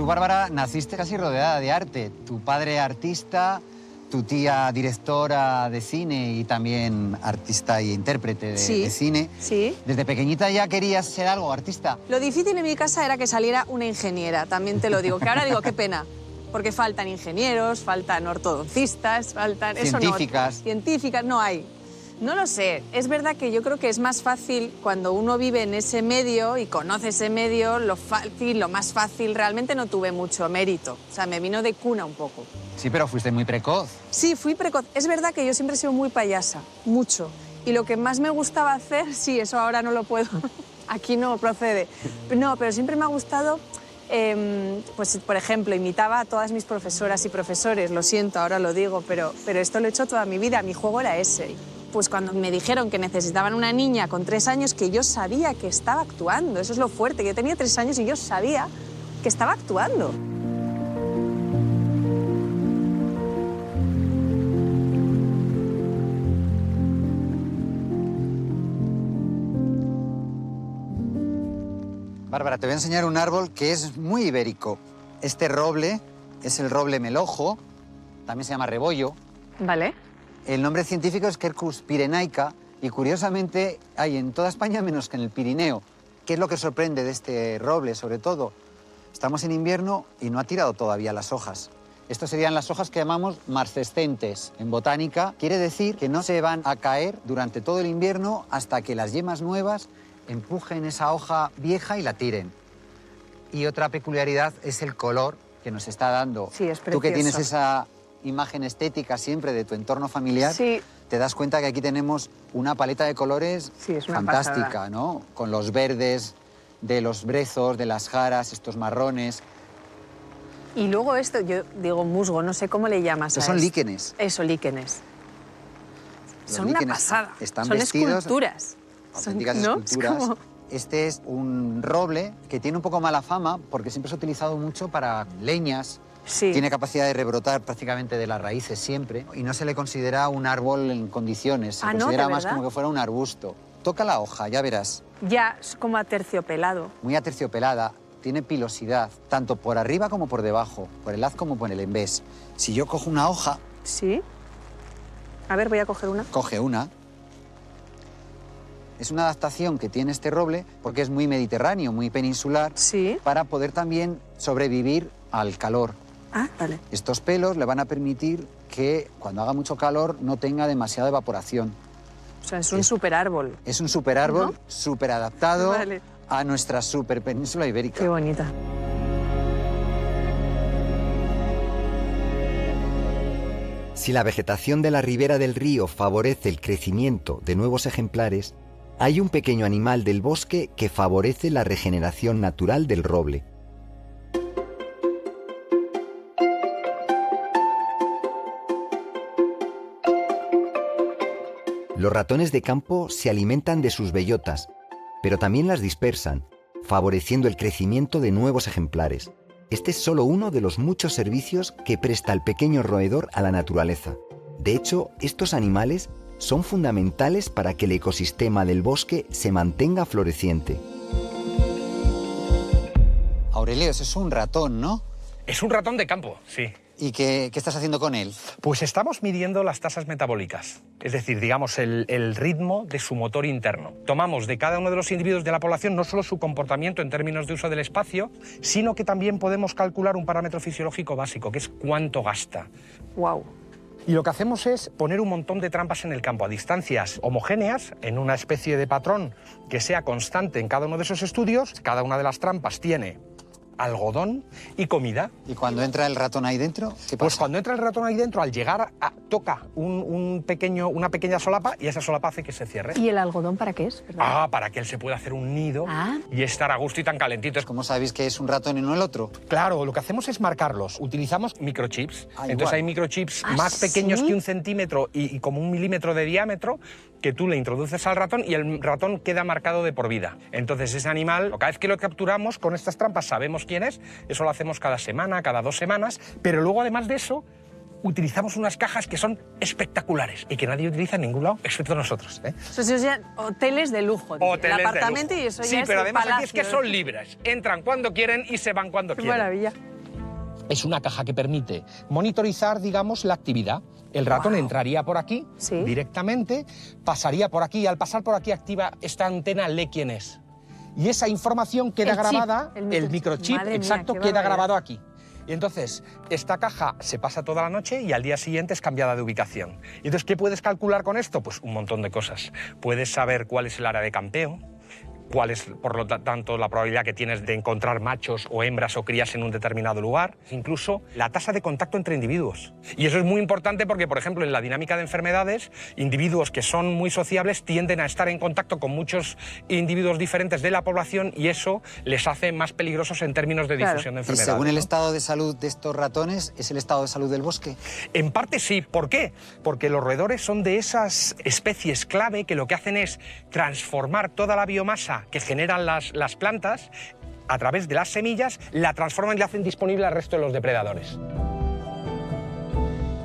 Tú, Bárbara, naciste casi rodeada de arte. Tu padre artista, tu tía directora de cine y también artista e intérprete de cine. Sí. ¿Desde pequeñita ya querías ser algo, artista? Lo difícil en mi casa era que saliera una ingeniera, también te lo digo. Que ahora digo, qué pena. Porque faltan ingenieros, faltan ortodoncistas, faltan... Científicas. Eso no, científicas no hay. No lo sé. Es verdad que yo creo que es más fácil cuando uno vive en ese medio y conoce ese medio, lo más fácil, realmente no tuve mucho mérito. O sea, me vino de cuna un poco. Sí, pero fuiste muy precoz. Sí, fui precoz. Es verdad que yo siempre he sido muy payasa, mucho. Y lo que más me gustaba hacer, sí, eso ahora no lo puedo. Aquí no procede. No, pero siempre me ha gustado... pues, por ejemplo, imitaba a todas mis profesoras y profesores. Lo siento, ahora lo digo, pero esto lo he hecho toda mi vida. Mi juego era ese. Pues cuando me dijeron que necesitaban una niña con 3 años, que yo sabía que estaba actuando. Eso es lo fuerte, que yo tenía 3 años y yo sabía que estaba actuando. Bárbara, te voy a enseñar un árbol que es muy ibérico. Este roble es el roble melojo, también se llama rebollo. Vale. El nombre científico es Quercus pyrenaica y curiosamente hay en toda España menos que en el Pirineo. ¿Qué es lo que sorprende de este roble, sobre todo? Estamos en invierno y no ha tirado todavía las hojas. Estas serían las hojas que llamamos marcescentes. En botánica quiere decir que no se van a caer durante todo el invierno hasta que las yemas nuevas empujen esa hoja vieja y la tiren. Y otra peculiaridad es el color que nos está dando. Sí, es precioso. Tú que tienes esa imagen estética siempre de tu entorno familiar, sí, te das cuenta que aquí tenemos una paleta de colores fantástica, pasada, ¿no? Con los verdes de los brezos, de las jaras, estos marrones. Y luego esto, yo digo musgo, no sé cómo le llamas a Son esto. líquenes. Eso, líquenes. Los Son líquenes una pasada. están son vestidos, esculturas. auténticas ¿no? esculturas. Es como... Este es un roble que tiene un poco mala fama porque siempre se ha utilizado mucho para leñas. Sí. Tiene capacidad de rebrotar prácticamente de las raíces siempre y no se le considera un árbol en condiciones, se considera más como que fuera un arbusto. Toca la hoja, ya verás. Ya, es como aterciopelado. Muy aterciopelada, tiene pilosidad, tanto por arriba como por debajo, por el haz como por el envés. Si yo cojo una hoja... Sí. A ver, voy a coger una. Coge una. Es una adaptación que tiene este roble porque es muy mediterráneo, muy peninsular, Sí. para poder también sobrevivir al calor. Ah, vale. Estos pelos le van a permitir que cuando haga mucho calor no tenga demasiada evaporación. O sea, es un superárbol. Es un superárbol, ¿No? súper adaptado Vale. a nuestra super península ibérica. Qué bonita. Si la vegetación de la ribera del río favorece el crecimiento de nuevos ejemplares, hay un pequeño animal del bosque que favorece la regeneración natural del roble. Los ratones de campo se alimentan de sus bellotas, pero también las dispersan, favoreciendo el crecimiento de nuevos ejemplares. Este es solo uno de los muchos servicios que presta el pequeño roedor a la naturaleza. De hecho, estos animales son fundamentales para que el ecosistema del bosque se mantenga floreciente. Aurelio, ese es un ratón, ¿no? Es un ratón de campo, sí. ¿Y qué estás haciendo con él? Pues estamos midiendo las tasas metabólicas, es decir, digamos, el ritmo de su motor interno. Tomamos de cada uno de los individuos de la población no solo su comportamiento en términos de uso del espacio, sino que también podemos calcular un parámetro fisiológico básico, que es cuánto gasta. Wow. Y lo que hacemos es poner un montón de trampas en el campo a distancias homogéneas, en una especie de patrón que sea constante en cada uno de esos estudios. Cada una de las trampas tiene algodón y comida. ¿Y cuando entra el ratón ahí dentro, qué pasa? Pues cuando entra el ratón ahí dentro, al llegar, toca una pequeña solapa y esa solapa hace que se cierre. ¿Y el algodón para qué es? ¿Verdad? Para que él se pueda hacer un nido y estar a gusto y tan calentito. ¿Cómo sabéis que es un ratón y no el otro? Claro, lo que hacemos es marcarlos. Utilizamos microchips. Entonces igual. hay microchips más pequeños que 1 centímetro y como 1 milímetro de diámetro que tú le introduces al ratón y el ratón queda marcado de por vida. Entonces ese animal, cada vez que lo capturamos con estas trampas sabemos quién es. Eso lo hacemos cada semana, cada 2 semanas, pero luego además de eso utilizamos unas cajas que son espectaculares y que nadie utiliza en ningún lado excepto nosotros. Eso ya hoteles de lujo. Hoteles el apartamento de lujo. y eso sí, ya es pero el además aquí es palacio. que son libres. Entran cuando quieren y se van cuando Qué quieren. maravilla. Es una caja que permite monitorizar, digamos, la actividad. El ratón entraría por aquí directamente, pasaría por aquí y al pasar por aquí activa esta antena, lee quién es. Y esa información queda grabada, el microchip, exacto, queda grabado aquí. Y entonces, esta caja se pasa toda la noche y al día siguiente es cambiada de ubicación. Y entonces, ¿qué puedes calcular con esto? Pues un montón de cosas. Puedes saber cuál es el área de campeo, cuál es, por lo tanto, la probabilidad que tienes de encontrar machos o hembras o crías en un determinado lugar, incluso la tasa de contacto entre individuos. Y eso es muy importante porque, por ejemplo, en la dinámica de enfermedades, individuos que son muy sociables tienden a estar en contacto con muchos individuos diferentes de la población y eso les hace más peligrosos en términos de difusión de Y enfermedades. según el estado de salud de estos ratones, ¿es el estado de salud del bosque? En parte sí. ¿Por qué? Porque los roedores son de esas especies clave que lo que hacen es transformar toda la biomasa que generan las plantas a través de las semillas, la transforman y la hacen disponible al resto de los depredadores.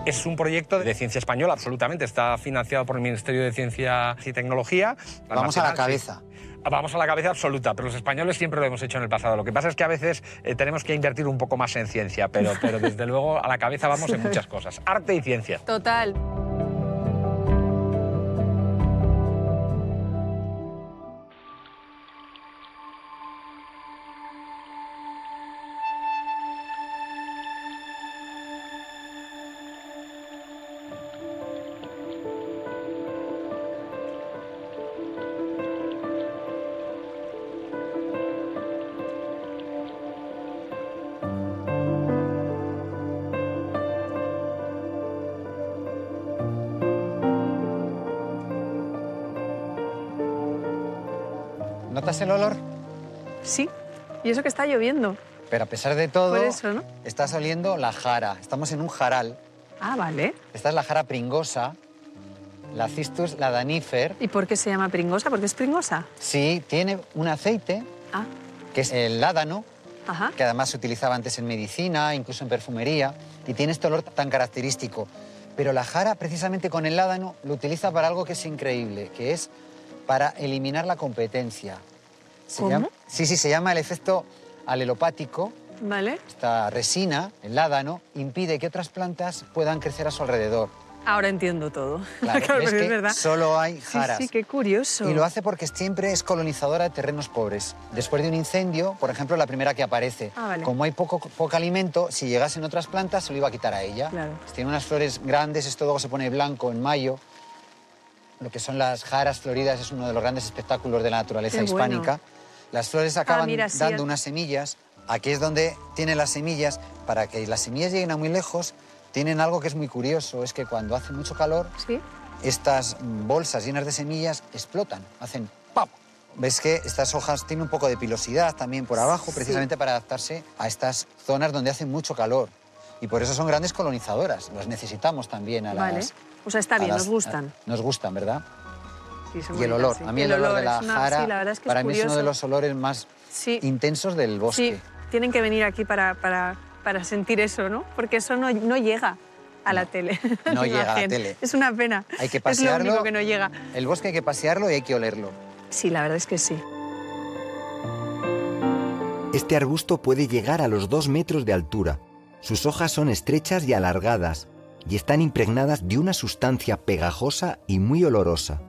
Es un proyecto de ciencia española, absolutamente. Está financiado por el Ministerio de Ciencia y Tecnología. Vamos a la cabeza. Sí. Vamos a la cabeza absoluta, pero los españoles siempre lo hemos hecho en el pasado. Lo que pasa es que a veces tenemos que invertir un poco más en ciencia, pero desde luego a la cabeza vamos en muchas cosas. Arte y ciencia. Total. ¿Notas el olor? Sí, y eso que está lloviendo. Pero a pesar de todo, Por eso, ¿no? estás oliendo la jara. Estamos en un jaral. Ah, vale. Esta es la jara pringosa, la Cistus ladanifer. ¿Y por qué se llama pringosa? ¿Por qué es pringosa? Sí, tiene un aceite, Ah, que es el ládano, ajá. que además se utilizaba antes en medicina, incluso en perfumería, y tiene este olor tan característico. Pero la jara, precisamente con el ládano, lo utiliza para algo que es increíble, que es para eliminar la competencia. ¿Cómo? Sí, se llama el efecto alelopático. Vale. Esta resina, el ládano, impide que otras plantas puedan crecer a su alrededor. Ahora entiendo todo. Claro, Claro, ves porque es que verdad. solo hay jaras. Sí, qué curioso. Y lo hace porque siempre es colonizadora de terrenos pobres. Después de un incendio, por ejemplo, la primera que aparece. Ah, vale. Como hay poco alimento, si llegasen otras plantas, se lo iba a quitar a ella. Claro. Tiene unas flores grandes, esto luego se pone blanco en mayo. Lo que son las jaras floridas es uno de los grandes espectáculos de la naturaleza Qué hispánica. bueno. Las flores acaban mira, sí, dando unas semillas. Aquí es donde tienen las semillas. Para que las semillas lleguen a muy lejos, tienen algo que es muy curioso. Es que cuando hace mucho calor, Sí. estas bolsas llenas de semillas explotan, hacen ¡pam! Ves que estas hojas tienen un poco de pilosidad también por abajo, precisamente para adaptarse a estas zonas donde hace mucho calor. Y por eso son grandes colonizadoras. Las necesitamos también a las... Vale. O sea, está a bien, las- nos gustan. Nos gustan, ¿verdad? Sí, son Y el bonitas, olor. sí. A mí el olor de la es una- jara, sí, la verdad es que para es mí es uno de curioso. los olores más Sí. intensos del bosque. Sí, tienen que venir aquí para sentir eso, ¿no? Porque eso no llega a la tele. No la llega a la imagen. tele. Es una pena. Hay que Es pasearlo. lo único que no llega. El bosque hay que pasearlo y hay que olerlo. Sí, la verdad es que sí. Este arbusto puede llegar a los 2 metros de altura. Sus hojas son estrechas y alargadas y están impregnadas de una sustancia pegajosa y muy olorosa.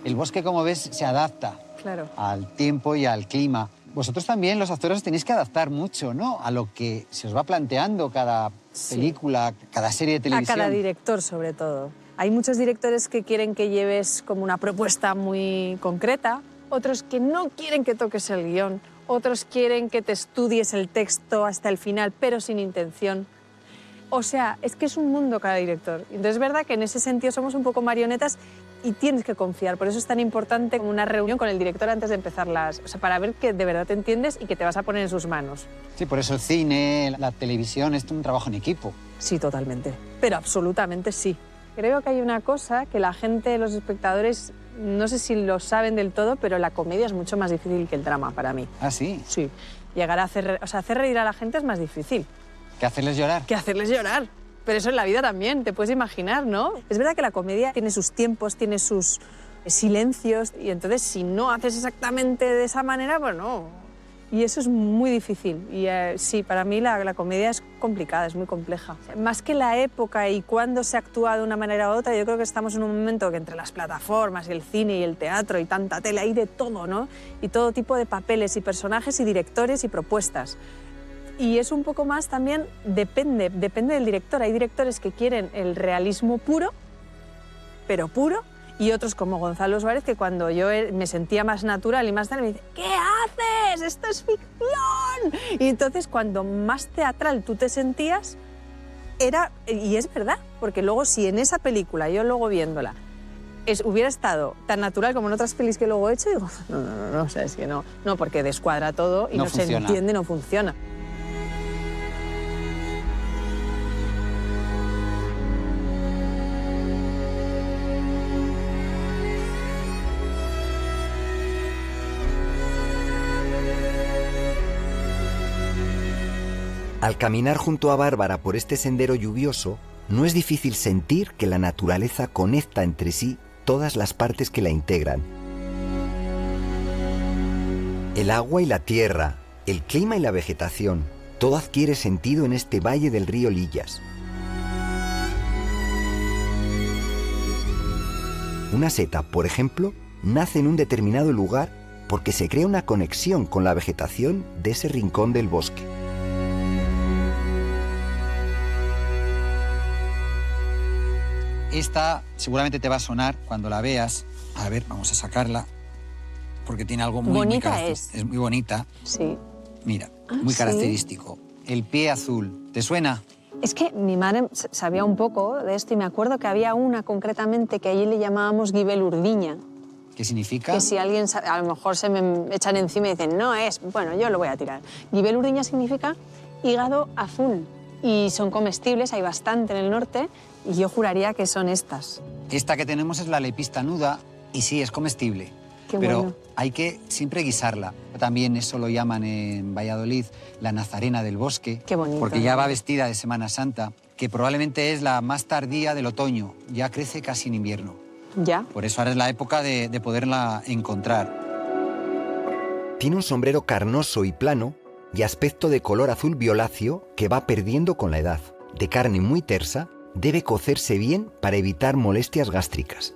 El bosque, como ves, se adapta Claro. al tiempo y al clima. Vosotros también, los actores, tenéis que adaptar mucho, ¿no? A lo que se os va planteando cada película, cada serie de A televisión. cada director, sobre todo. Hay muchos directores que quieren que lleves como una propuesta muy concreta, otros que no quieren que toques el guión, otros quieren que te estudies el texto hasta el final, pero sin intención. O sea, es que es un mundo cada director. Entonces es verdad que en ese sentido somos un poco marionetas y tienes que confiar. Por eso es tan importante como una reunión con el director antes de empezarlas, o sea, para ver que de verdad te entiendes y que te vas a poner en sus manos. Sí, por eso el cine, la televisión, es un trabajo en equipo. Sí, totalmente. Pero absolutamente sí. Creo que hay una cosa que la gente, los espectadores, no sé si lo saben del todo, pero la comedia es mucho más difícil que el drama para mí. ¿Ah, sí? Sí. Llegar a hacer, hacer reír a la gente es más difícil ¿Que hacerles llorar? que hacerles llorar. Pero eso en la vida también, te puedes imaginar, ¿no? Es verdad que la comedia tiene sus tiempos, tiene sus silencios, y entonces si no haces exactamente de esa manera, pues no. Y eso es muy difícil. Y sí, para mí la comedia es complicada, es muy compleja. Más que la época y cuándo se actúa de una manera u otra, yo creo que estamos en un momento que entre las plataformas y el cine y el teatro y tanta tele, hay de todo, ¿no? Y todo tipo de papeles y personajes y directores y propuestas. Y es un poco más también, depende del director. Hay directores que quieren el realismo puro, pero puro, y otros como Gonzalo Suárez, que cuando yo me sentía más natural y más tal, me dice, ¿qué haces? ¡Esto es ficción! Y entonces cuando más teatral tú te sentías, era, y es verdad, porque luego si en esa película, yo luego viéndola, hubiera estado tan natural como en otras pelis que luego he hecho, digo, no, o sea, es que no, porque descuadra todo y no se entiende, no funciona. Al caminar junto a Bárbara por este sendero lluvioso, no es difícil sentir que la naturaleza conecta entre sí todas las partes que la integran. El agua y la tierra, el clima y la vegetación, todo adquiere sentido en este valle del río Lillas. Una seta, por ejemplo, nace en un determinado lugar porque se crea una conexión con la vegetación de ese rincón del bosque. Esta seguramente te va a sonar cuando la veas. A ver, vamos a sacarla, porque tiene algo muy bonita característico. Es muy bonita. Sí. Mira, muy característico. El pie azul. ¿Te suena? Es que mi madre sabía un poco de esto y me acuerdo que había una concretamente que allí le llamábamos guibelurdiña. ¿Qué significa? Que si alguien sabe, a lo mejor se me echan encima y dicen, no es, bueno, yo lo voy a tirar. Guibelurdiña significa hígado azul y son comestibles, hay bastante en el norte y yo juraría que son estas. Esta que tenemos es la lepista nuda y sí, es comestible. Qué pero bueno. hay que siempre guisarla. También eso lo llaman en Valladolid la nazarena del bosque. Qué bonito. Porque ya va vestida de Semana Santa, que probablemente es la más tardía del otoño. Ya crece casi en invierno. Ya. Por eso ahora es la época de poderla encontrar. Tiene un sombrero carnoso y plano y aspecto de color azul violáceo que va perdiendo con la edad. De carne muy tersa, debe cocerse bien para evitar molestias gástricas.